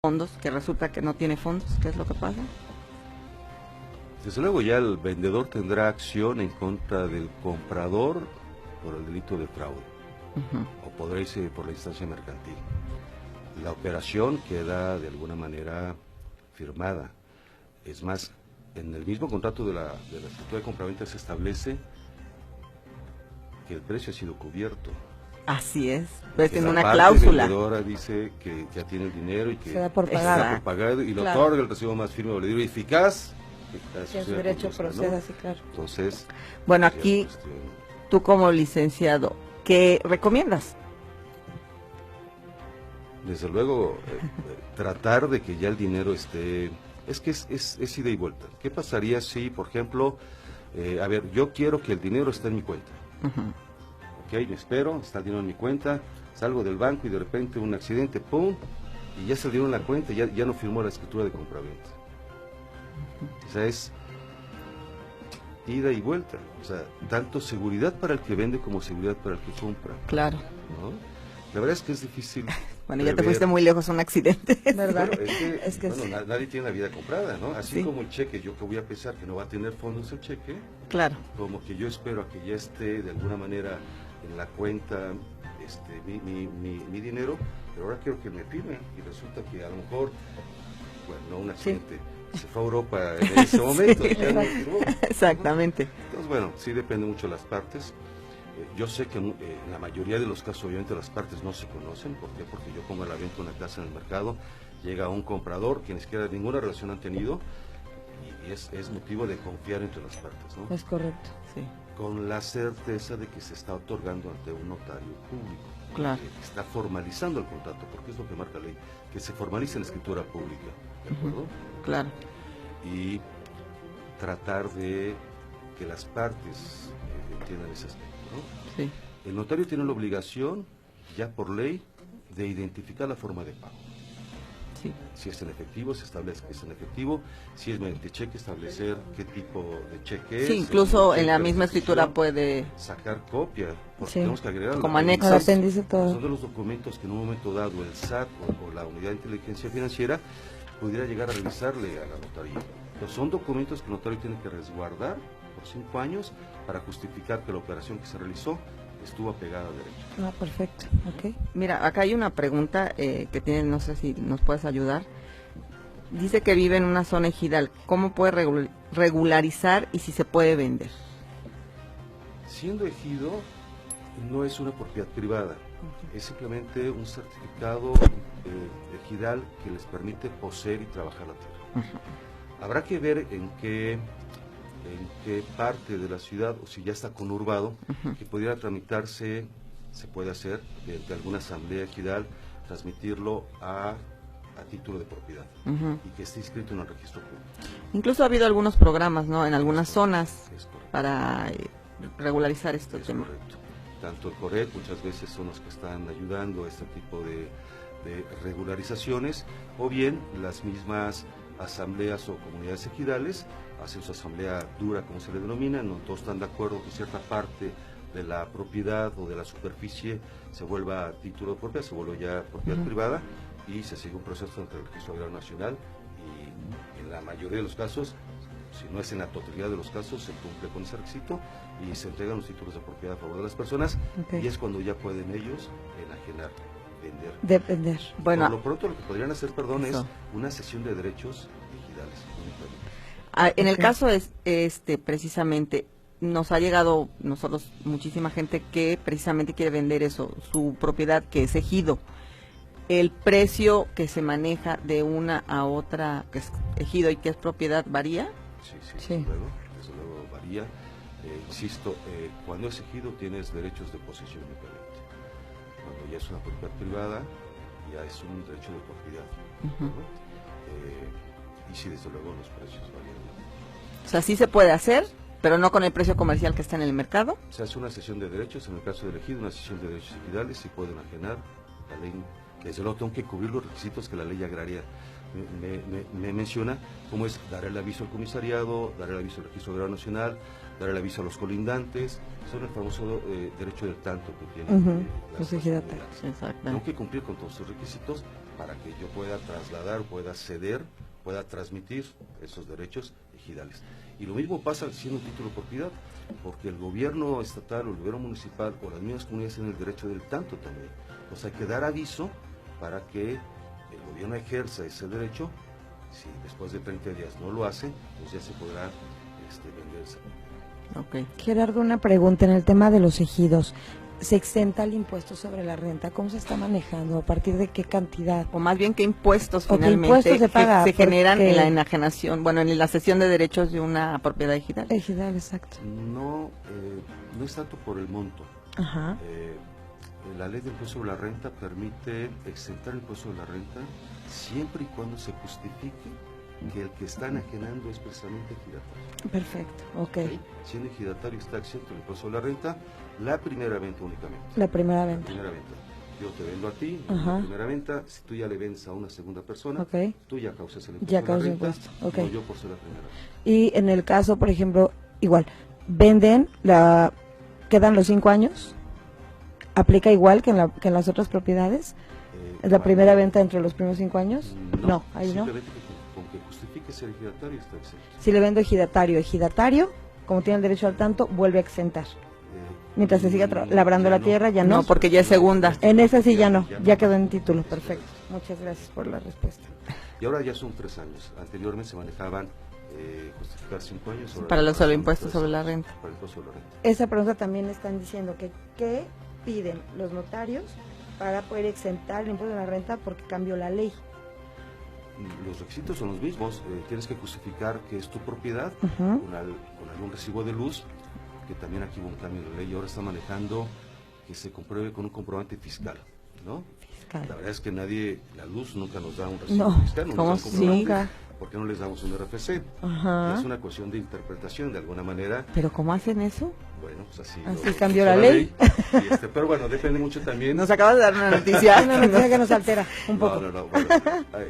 fondos, que resulta que no tiene fondos. ¿Qué es lo que pasa? Desde luego ya el vendedor tendrá acción en contra del comprador por el delito de fraude, o podrá irse por la instancia mercantil. La operación queda de alguna manera firmada. Es más, en el mismo contrato de la estructura de compraventa se establece que el precio ha sido cubierto. Así es, pues Que tiene la una parte cláusula. vendedora dice que ya tiene el dinero y que Se da por está pagado. por pagado y lo Claro. otorga el recibo más firme, validero y eficaz. Que su derecho proceda, sí, claro. Entonces, Bueno, ya es aquí cuestión. tú como licenciado, ¿qué recomiendas? Desde luego, tratar de que ya el dinero esté... Es que es ida y vuelta. ¿Qué pasaría si, por ejemplo, a ver, yo quiero que el dinero esté en mi cuenta? Ok, me espero, está el dinero en mi cuenta, salgo del banco y de repente un accidente, ¡pum! Y ya se dieron la cuenta, ya no firmó la escritura de compraventa. O sea, es ida y vuelta. O sea, tanto seguridad para el que vende como seguridad para el que compra, Claro. ¿no? La verdad es que es difícil. Bueno, ya te prever. fuiste muy lejos a un accidente. ¿Verdad? Bueno, es que, Es que bueno, nadie tiene la vida comprada, ¿no? Así Sí. como el cheque, yo que voy a pensar que no va a tener fondos el cheque, Claro. como que yo espero a que ya esté de alguna manera en la cuenta mi dinero, pero ahora quiero que me firme y resulta que a lo mejor, bueno, no un accidente, se fue a Europa en ese momento, Sí, ya no firmó. Exactamente. Entonces, bueno, sí depende mucho de las partes. Yo sé que en la mayoría de los casos, obviamente, las partes no se conocen. ¿Por qué? Porque yo pongo a la venta una casa en el mercado, llega un comprador que ni siquiera ninguna relación han tenido y es motivo de confiar entre las partes, ¿no? Es correcto. Sí. Con la certeza de que se está otorgando ante un notario público, Claro. que está formalizando el contrato, porque es lo que marca la ley, que se formalice en la escritura pública, ¿de acuerdo? Claro. Y tratar de que las partes entiendan ese aspecto, ¿no? Sí. El notario tiene la obligación, ya por ley, de identificar la forma de pago. Sí. Si es en efectivo, se establece que es en efectivo. Si es mediante cheque, establecer qué tipo de cheque es. Sí, incluso el en la cheque de misma escritura recepción, puede... sacar copia, porque Sí. tenemos que agregar Como Al anexos. apéndice todo. Son de los documentos que en un momento dado el SAT o la Unidad de Inteligencia Financiera pudiera llegar a revisarle a la notaría. Pero son documentos que el notario tiene que resguardar por 5 años para justificar que la operación que se realizó estuvo apegada a derecho. Ah, perfecto. Ok. Mira, acá hay una pregunta que tiene, no sé si nos puedes ayudar. Dice que vive en una zona ejidal. ¿Cómo puede regularizar y si se puede vender? Siendo ejido, no es una propiedad privada, es simplemente un certificado ejidal que les permite poseer y trabajar la tierra. Habrá que ver en qué parte de la ciudad, o si ya está conurbado, que pudiera tramitarse, se puede hacer, de alguna asamblea ejidal, transmitirlo a título de propiedad y que esté inscrito en el registro público. Incluso ha habido algunos programas, ¿no? En algunas zonas Es correcto. para regularizar este Es tema. correcto. Tanto el COREC muchas veces son los que están ayudando a este tipo de regularizaciones, o bien las mismas asambleas o comunidades ejidales hacen su asamblea dura, como se le denomina, no todos están de acuerdo que cierta parte de la propiedad o de la superficie se vuelva a título de propiedad, se vuelve ya propiedad privada y se sigue un proceso ante el Registro Agrario Nacional y en la mayoría de los casos, si no es en la totalidad de los casos, se cumple con ese requisito y se entregan los títulos de propiedad a favor de las personas Ok. y es cuando ya pueden ellos enajenar, vender. Depender. Bueno, Por lo pronto lo que podrían hacer, perdón, Eso. es una cesión de derechos ejidales únicamente. en el Ok. caso precisamente, nos ha llegado nosotros muchísima gente que precisamente quiere vender eso, su propiedad que es ejido. El precio que se maneja de una a otra, que es ejido y que es propiedad, varía. Sí. Desde luego varía. Insisto, cuando es ejido tienes derechos de posesión únicamente. Cuando ya es una propiedad privada, ya es un derecho de propiedad. ¿no? Y sí, desde luego los precios varían. O sea, sí se puede hacer, pero no con el precio comercial que está en el mercado. Se hace una cesión de derechos, en el caso del ejido, una cesión de derechos ejidales y pueden enajenar. La ley, desde luego tengo que cubrir los requisitos que la ley agraria me menciona, como es dar el aviso al comisariado, dar el aviso al Registro Agrario Nacional, dar el aviso a los colindantes, son el famoso derecho del tanto que tienen Ujú, las los ejidatarios. comunidades. Tengo Exactamente. que cumplir con todos sus requisitos para que yo pueda trasladar, pueda ceder, pueda transmitir esos derechos ejidales. Y lo mismo pasa siendo un título de propiedad, porque el gobierno estatal o el gobierno municipal o las mismas comunidades tienen el derecho del tanto también. Entonces hay que dar aviso para que el gobierno ejerza ese derecho. Si después de 30 días no lo hace, pues ya se podrá venderse. Okay. Gerardo, una pregunta en el tema de los ejidos. ¿Se exenta el impuesto sobre la renta? ¿Cómo se está manejando? ¿A partir de qué cantidad? O más bien, ¿qué impuestos ¿O qué finalmente impuestos se paga? se generan Porque- en la enajenación, bueno, en la cesión de derechos de una propiedad ejidal? Ejidal, exacto. No, no es tanto por el monto. Ajá. La ley del impuesto sobre la renta permite exentar el impuesto sobre la renta siempre y cuando se justifique que el que está enajenando es precisamente ejidatario. Perfecto, ok. ¿Ok? Siendo ejidatario está exento del impuesto sobre la renta, la primera venta únicamente. La primera La venta. primera venta. Yo te vendo a ti, Ajá. la primera venta, si tú ya le vendes a una segunda persona, Ok. tú ya causas el impuesto Ya sobre la causas renta, impuesto, ok. no yo por ser la primera vez. Y en el caso, por ejemplo, igual, venden, quedan los 5 años, aplica igual que en las otras propiedades. ¿Es la Cuando- primera venta entre los primeros 5 años? No, ahí no. Simplemente que con que justifique ser ejidatario está exento. Si le vendo ejidatario, como tiene el derecho al tanto, vuelve a exentar. Mientras se siga labrando ya la tierra, ya No, no. porque ya es segunda. En esa sí ya no, ya quedó en título, perfecto. Muchas gracias por la respuesta. Y ahora ya son 3 años. Anteriormente se manejaban justificar 5 años. ahora Para los son solo impuestos 3 sobre la años, renta. Para el impuesto sobre la renta. Esa pregunta también están diciendo que ¿qué piden los notarios para poder exentar el impuesto de la renta porque cambió la ley? Los requisitos son los mismos. Tienes que justificar que es tu propiedad Ujú. con algún recibo de luz, que también aquí hubo un cambio de ley. Ahora está manejando que se compruebe con un comprobante fiscal, ¿no? Fiscal. La verdad es que la luz nunca nos da un recibo No, fiscal, no ¿cómo nos da un comprobante. nunca? ¿Por qué no les damos un RFC? Ajá. Es una cuestión de interpretación, de alguna manera. ¿Pero cómo hacen eso? Bueno, pues así. Así lo cambió puso la ley. Y pero bueno, depende mucho también. Nos acabas de dar una noticia. Una noticia que nos altera un poco. No, bueno,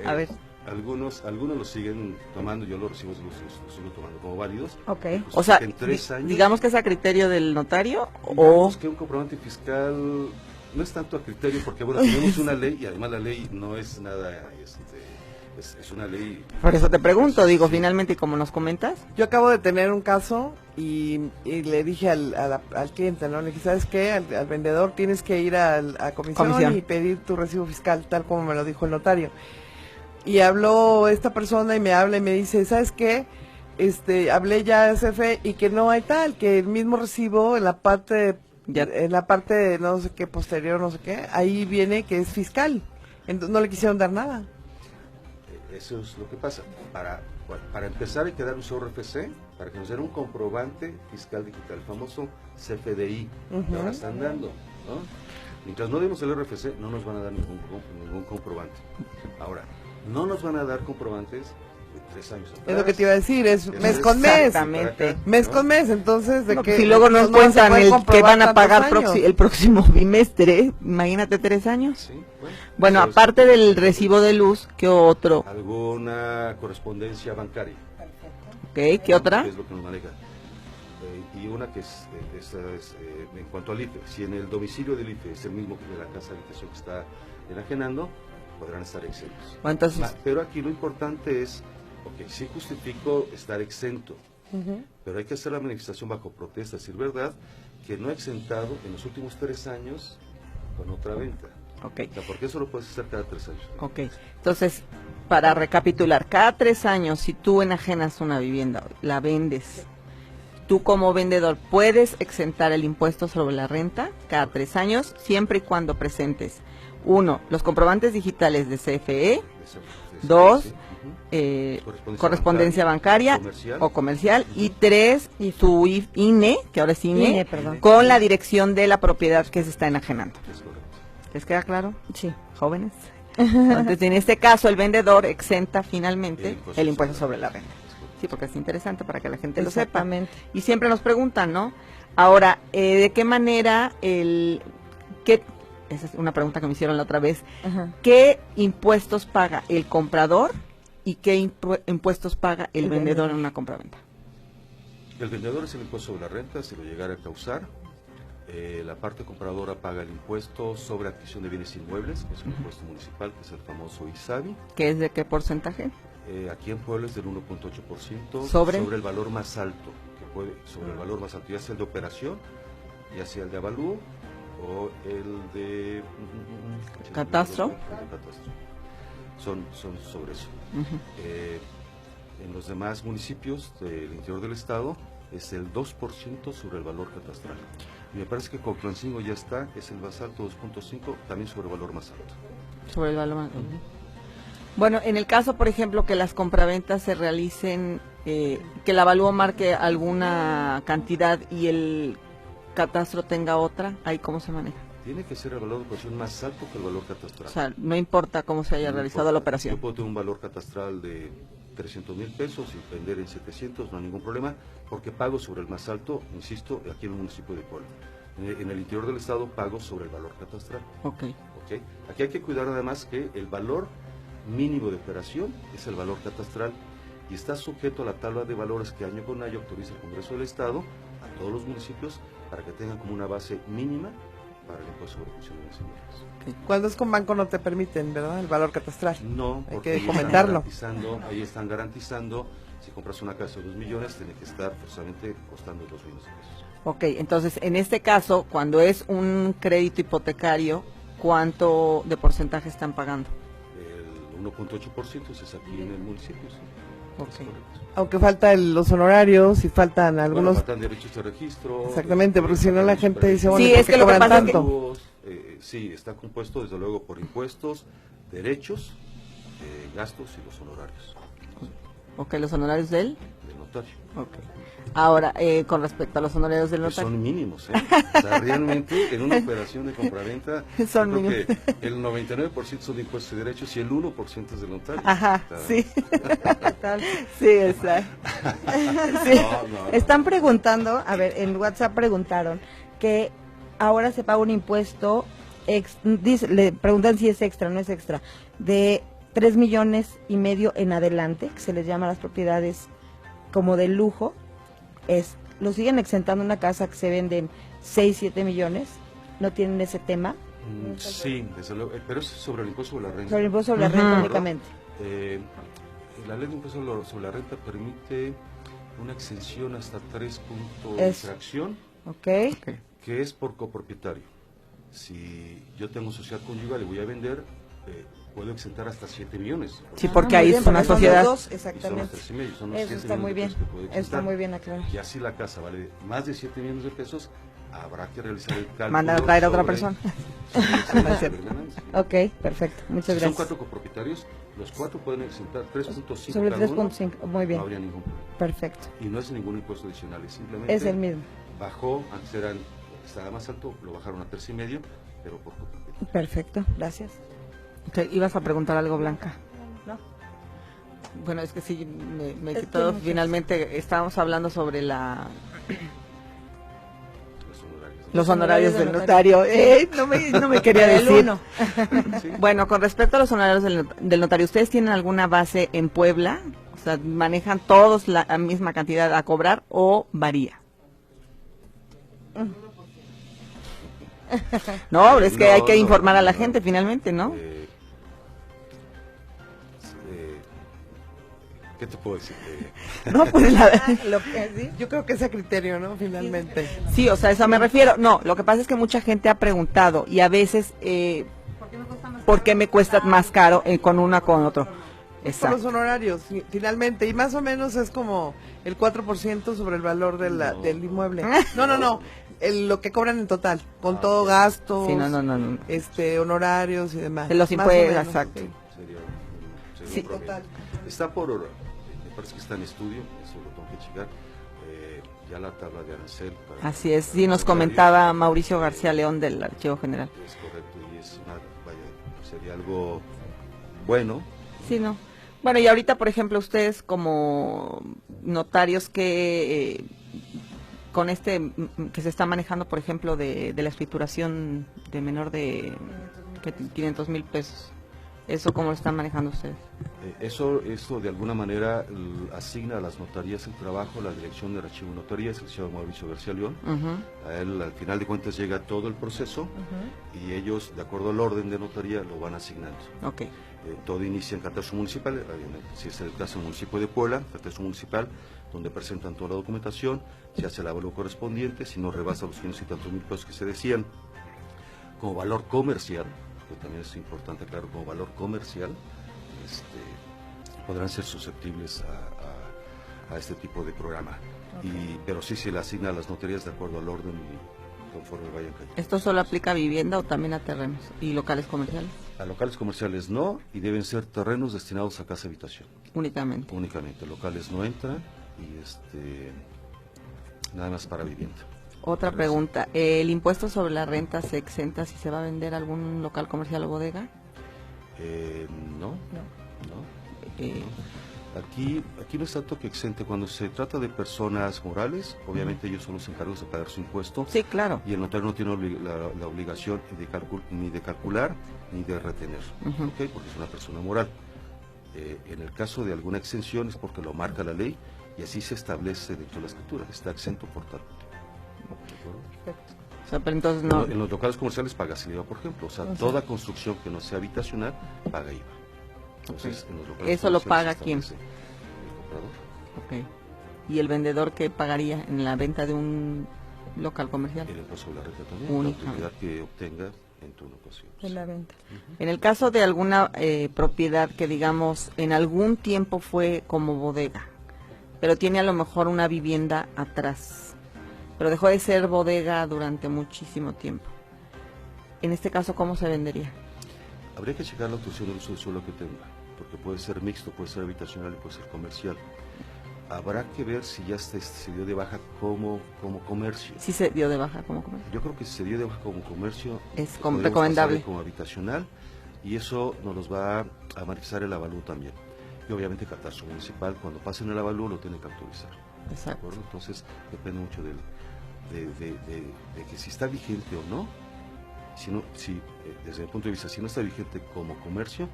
A ver. Algunos lo siguen tomando, yo los recibos los sigo tomando como válidos. Ok. O sea, en 3 años, digamos que es a criterio del notario o... digamos que un comprobante fiscal no es tanto a criterio, porque bueno, tenemos una ley y además la ley no es nada, es una ley. Por eso te pregunto, digo, Sí. finalmente, como nos comentas, Yo acabo de tener un caso y le dije al cliente, ¿no? Le dije, ¿sabes qué? Al vendedor tienes que ir a comisión y pedir tu recibo fiscal, tal como me lo dijo el notario. Y habló esta persona y me habla y me dice, ¿sabes qué? Hablé ya a SF y que no hay tal, que el mismo recibo en la parte no sé qué posterior, no sé qué, ahí viene que es fiscal. Entonces no le quisieron dar nada. Eso es lo que pasa. Para empezar hay que dar un RFC para que nos den un comprobante fiscal digital, el famoso CFDI, que ahora están dando, ¿no? Mientras no demos el RFC, no nos van a dar ningún comprobante. Ahora, no nos van a dar comprobantes de 3 años atrás. Es lo que te iba a decir, es Eso mes es con mes. exactamente. Mes ¿no? con mes, entonces, ¿de No, qué? si luego nos se cuentan puede el que comprobar van a pagar tantos años? el próximo bimestre, imagínate 3 años. Sí, Bueno, eso es- aparte del recibo de luz, ¿qué otro? alguna correspondencia bancaria. ¿Ok? ¿Qué otra? Que es lo que nos maneja. Y una que es en cuanto al IFE, si en el domicilio del IFE es el mismo que de la casa de habitación que está enajenando, podrán estar exentos. Bueno, entonces, Pero aquí lo importante es, ok, sí justifico estar exento, pero hay que hacer la manifestación bajo protesta, decir verdad, que no he exentado en los últimos 3 años con otra venta. ok. O sea, porque eso lo puedes hacer cada 3 años. Ok, entonces, para recapitular, cada 3 años, si tú enajenas una vivienda, la vendes, tú como vendedor puedes exentar el impuesto sobre la renta cada 3 años, siempre y cuando presentes, 1, los comprobantes digitales de CFE, 2, Sí, correspondencia bancaria comercial. o comercial, y 3, tu INE, que ahora es INE, perdón. con la dirección de la propiedad que se está enajenando. Es correcto. ¿Les queda claro? Sí. Jóvenes. Entonces, en este caso, el vendedor exenta finalmente El el impuesto impuesto sobre la renta. Sí, porque es interesante para que la gente lo sepa. Exactamente. Y siempre nos preguntan, ¿no? Ahora, ¿de qué manera esa es una pregunta que me hicieron la otra vez, Ajá. ¿qué impuestos paga el comprador y qué impuestos paga el El vendedor vendedor. en una compraventa? El vendedor es el impuesto sobre la renta, si lo llegara a causar, La parte compradora paga el impuesto sobre adquisición de bienes inmuebles, que es un impuesto municipal, que es el famoso ISABI. ¿Qué es de qué porcentaje? Aquí en Puebla es del 1.8% ¿Sobre? el valor más alto, sobre el valor más alto, ya sea el de operación, ya sea el de avalúo o el de catastro. El de catastro. Son sobre eso. En los demás municipios del interior del estado es el 2% sobre el valor catastral. Y me parece que Coatlancingo ya está, es el más alto, 2.5, también sobre el valor más alto. Sobre el valor más alto. Bueno, en el caso, por ejemplo, que las compraventas se realicen, que el avalúo marque alguna cantidad y el catastro tenga otra, ¿ahí cómo se maneja? Tiene que ser el valor de operación más alto que el valor catastral. O sea, no importa cómo se haya realizado la operación. Yo puedo tener un valor catastral de 300,000 pesos y vender en 700, no hay ningún problema, porque pago sobre el más alto, insisto, aquí en el municipio de Puebla. En el interior del estado pago sobre el valor catastral. Ok. Aquí hay que cuidar además que el valor mínimo de operación es el valor catastral y está sujeto a la tabla de valores que año con año autoriza el Congreso del Estado a todos los municipios para que tengan como una base mínima para el impuesto sobre función de bienes inmuebles. Cuando es con banco no te permiten, ¿verdad? El valor catastral. No, hay porque que comentarlo. Ahí están garantizando, si compras una casa de 2 millones, tiene que estar forzosamente costando 2 millones de pesos. Ok, entonces en este caso, cuando es un crédito hipotecario, ¿cuánto de porcentaje están pagando? El 1.8% es aquí en el municipio, sí. Okay. Aunque faltan los honorarios y faltan algunos... faltan derechos de registro. Exactamente, porque si no la gente dice, bueno, sí, ¿por es qué que lo que cobran pasa es tanto? Sí, está compuesto desde luego por impuestos, derechos, gastos y los honorarios. Ok, los honorarios del notario. Okay. Ahora, con respecto a los honorarios del notario. Son mínimos, ¿eh? O sea, realmente en una operación de compraventa, son creo mínimos. que el 99% son de impuestos y derechos y el 1% es del notario. Ajá, sí. Sí, exacto. Sí. No. Están preguntando, a ver, en WhatsApp preguntaron que ahora se paga un impuesto, le preguntan si es extra, no es extra, de 3,5 millones en adelante, que se les llama a las propiedades como de lujo. Lo siguen exentando una casa que se vende en 6-7 millones, ¿no tienen ese tema? Sí, desde luego, pero es sobre el impuesto sobre la renta. Sobre el impuesto sobre la renta únicamente. La ley de impuesto sobre la renta permite una exención hasta 3 puntos de fracción, okay, que es por copropietario. Si yo tengo sociedad conyugal y voy a vender, puedo exentar hasta 7 millones. Sí, porque ahí es una sociedad. Exactamente. Son los Eso está muy bien. Está muy bien aclarado. Y así la casa vale más de 7 millones de pesos, habrá que realizar el cálculo. Manda a traer a otra persona. Ok, perfecto. Muchas gracias. Son 4 copropietarios, los 4 pueden exentar 3.5 sobre 3.5, muy bien. No habría ningún problema. Perfecto. Y no es ningún impuesto adicional, es simplemente es el mismo. Bajó, antes estaba más alto, lo bajaron a 3.5, pero por copropietario. Perfecto, gracias. ¿Ibas a preguntar algo, Blanca? No. Bueno, es que sí, me quitó. Finalmente estábamos hablando sobre los honorarios del notario. No me quería decir. ¿Sí? Bueno, con respecto a los honorarios del notario, ¿ustedes tienen alguna base en Puebla? O sea, ¿manejan todos la misma cantidad a cobrar o varía? No, es que hay que informar a la gente finalmente, ¿no? ¿Qué te puedo decir? No, pues yo creo que es a criterio, ¿no? Finalmente. Sí, o sea, eso me refiero. No, lo que pasa es que mucha gente ha preguntado y a veces, ¿por qué me cuesta más caro con una con otro? Exacto. Por los honorarios, finalmente, y más o menos es como el 4% sobre el valor del inmueble. No. Lo que cobran en total, con todo gastos, sí, no. Honorarios y demás. Los impuestos, exacto. Sí. Total. Está me parece que está en estudio, eso lo tengo que checar, ya la tabla de arancel. Así es, sí, nos comentaba Mauricio García León del Archivo General. Es correcto, y sería algo bueno. Sí, no. Bueno, y ahorita, por ejemplo, ustedes como notarios que con que se está manejando, por ejemplo, de la escrituración de menor de 500,000 pesos, ¿Eso cómo lo están manejando ustedes? Eso de alguna manera asigna a las notarías el trabajo, la dirección del archivo de notarías, el señor Mauricio García León. A él, al final de cuentas, llega todo el proceso y ellos, de acuerdo al orden de notaría, lo van asignando. Okay. Todo inicia en Catastro Municipal, obviamente. Si es el caso del municipio de Puebla, Catastro Municipal, donde presentan toda la documentación, se hace el avalúo correspondiente, si no rebasa los 500 y tantos mil pesos que se decían, como valor comercial, que también es importante, claro, como valor comercial, podrán ser susceptibles a este tipo de programa. Okay. Pero sí se le asigna a las notarías de acuerdo al orden y conforme vayan cayendo. ¿Esto solo aplica a vivienda o también a terrenos y locales comerciales? A locales comerciales no, y deben ser terrenos destinados a casa habitación. Únicamente. Únicamente, locales no entran y nada más para vivienda. Otra pregunta, ¿el impuesto sobre la renta se exenta si se va a vender algún local comercial o bodega? No. Aquí no es tanto que exente. Cuando se trata de personas morales, obviamente ellos son los encargados de pagar su impuesto. Sí, claro. Y el notario no tiene la obligación ni de calcular ni de retener, ¿okay? Porque es una persona moral. En el caso de alguna exención es porque lo marca la ley y así se establece dentro de la escritura. Está exento por tal. Perfecto. O sea, pero entonces no. En los locales comerciales pagas el IVA, por ejemplo. O sea, toda construcción que no sea habitacional paga IVA. Entonces, en los locales ¿eso lo paga quién? El comprador. Okay. ¿Y el vendedor qué pagaría en la venta de un local comercial? El impuesto de la renta también, la utilidad que obtenga en tu ocasión. En la venta. En el caso de alguna propiedad que, digamos, en algún tiempo fue como bodega, pero tiene a lo mejor una vivienda atrás, pero dejó de ser bodega durante muchísimo tiempo. En este caso, ¿cómo se vendería? Habría que checar la obtención del uso de suelo que tenga, porque puede ser mixto, puede ser habitacional y puede ser comercial. Habrá que ver si ya se dio de baja como comercio. Sí se dio de baja como comercio. Yo creo que si se dio de baja como comercio, es recomendable. Como habitacional, y eso nos los va a manifestar el avalúo también. Y obviamente Catastro Municipal, cuando pasen el avalúo, lo tiene que autorizar. Exacto. Entonces, depende mucho de que si está vigente o no. Desde mi punto de vista, si no está vigente como comercio,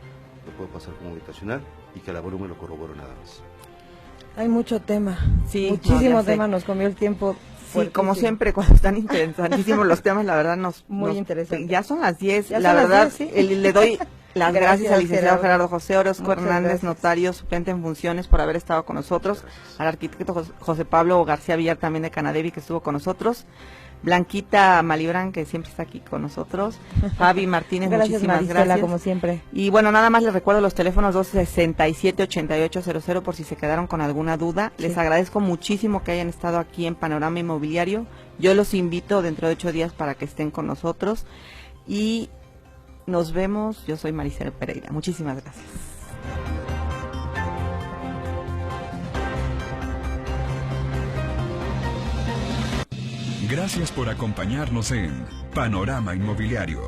lo puedo pasar como habitacional y que el avalúo me lo corrobore nada más. Hay mucho tema, sí, muchísimo tema, nos comió el tiempo. Sí, como siempre, cuando están interesantísimos los temas, la verdad Muy interesante. Ya son las 10, la verdad, 10, ¿sí? Le doy las gracias al licenciado Gerardo José Orozco Hernández, notario, suplente en funciones, por haber estado con nosotros, al arquitecto José Pablo García Villar, también de Canadevi, que estuvo con nosotros, Blanquita Malibrán, que siempre está aquí con nosotros, Fabi Martínez, muchísimas Marisela, gracias. Como siempre. Y bueno, nada más les recuerdo los teléfonos 267-8800 por si se quedaron con alguna duda. Sí. Les agradezco muchísimo que hayan estado aquí en Panorama Inmobiliario. Yo los invito dentro de 8 días para que estén con nosotros y nos vemos. Yo soy Maricela Pereira. Muchísimas gracias. Gracias por acompañarnos en Panorama Inmobiliario.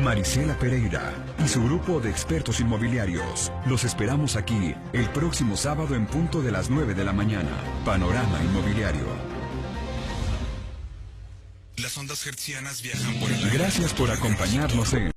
Maricela Pereira y su grupo de expertos inmobiliarios. Los esperamos aquí el próximo sábado en punto de las 9 de la mañana. Panorama Inmobiliario. Las ondas hertzianas viajan por el aire. Gracias por acompañarnos en